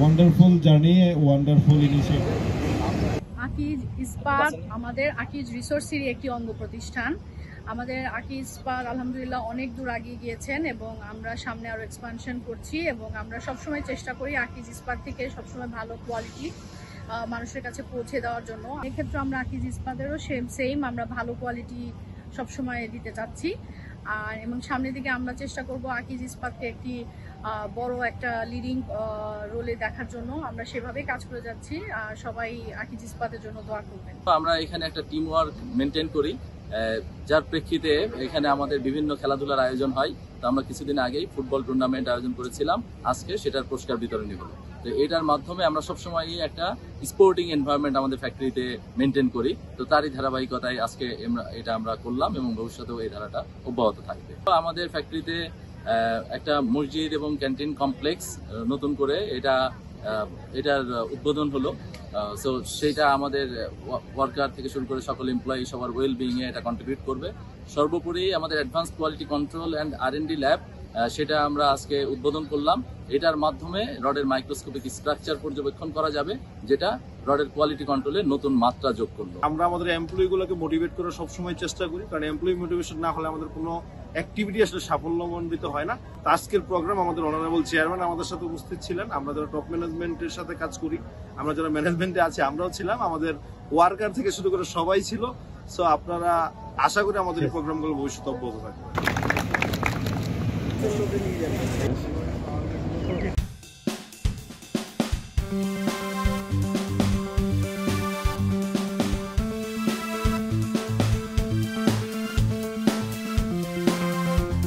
Wonderful journey, wonderful initiative. Akij ইস্পাত আমাদের আকিজ রিসোর্সেরই একটি অঙ্গ প্রতিষ্ঠান। আমাদের আকিজ ইস্পাত আলহামদুলিল্লাহ অনেক দূর এগিয়ে গিয়েছেন এবং আমরা সামনে আরও এক্সপানশন করছি এবং আমরা সবসময় চেষ্টা করি আকিজ ইস্পাত থেকে সবসময় ভালো কোয়ালিটি মানুষের কাছে পৌঁছে দেওয়ার জন্য। এক্ষেত্রে আমরা আকিজ ইস্পাতেরও সেম আমরা ভালো কোয়ালিটি সবসময় দিতে চাচ্ছি আর এবং সামনের দিকে আমরা চেষ্টা করব আকিজ ইস্পাতকে একটি বড় একটা লিডিং রোলে দেখার জন্য। আমরা সেভাবেই কাজ করে যাচ্ছি আর সবাই আকিজ ইস্পাতের জন্য দোয়া করবেন। আমরা এখানে একটা টিম ওয়ার্ক মেনটেন করি, যার প্রেক্ষিতে এখানে আমাদের বিভিন্ন খেলাধুলার আয়োজন হয়। তো আমরা কিছুদিন আগেই ফুটবল টুর্নামেন্ট আয়োজন করেছিলাম, আজকে সেটার পুরস্কার বিতরণী হলো। তো এটার মাধ্যমে আমরা সবসময় একটা স্পোর্টিং এনভায়রনমেন্ট আমাদের ফ্যাক্টরিতে মেনটেন করি। তো তারই ধারাবাহিকতায় আজকে এটা আমরা করলাম এবং ভবিষ্যতেও এই ধারাটা অব্যাহত থাকবে। তো আমাদের ফ্যাক্টরিতে একটা মসজিদ এবং ক্যান্টিন কমপ্লেক্স নতুন করে এটার উদ্বোধন হলো। সো সেইটা আমাদের ওয়ার্কার থেকে শুরু করে সকল এমপ্লয়ি সবার ওয়েলবিংয়ে এটা কন্ট্রিবিউট করবে। সর্বোপরি আমাদের advance quality control and R&D lab, সেটা আমরা আজকে উদ্বোধন করলাম। এটার মাধ্যমে রডের মাইক্রোস্কোপিক স্ট্রাকচার পর্যবেক্ষণ করা যাবে, যেটা রডের কোয়ালিটি কন্ট্রোলে নতুন মাত্রা যোগ করলো। আমরা আমাদের এমপ্লয়িগুলোকে মোটিভেট করার সবসময় চেষ্টা করি, কারণ এমপ্লয়ি মোটিভেশন না হলে আমাদের কোনো অ্যাক্টিভিটি আসলে সাফল্যমণ্ডিত হয় না। তো আজকের প্রোগ্রাম আমাদের অনারেবল চেয়ারম্যান আমাদের সাথে উপস্থিত ছিলেন। আমরা যারা টপ ম্যানেজমেন্টের সাথে কাজ করি, আমরা যারা ম্যানেজমেন্টে আছি আমরাও ছিলাম, আমাদের ওয়ার্কার থেকে শুরু করে সবাই ছিল। সো আপনারা আশা করি আমাদের এই প্রোগ্রামগুলো ভবিষ্যতে অব্যাহত থাকবে।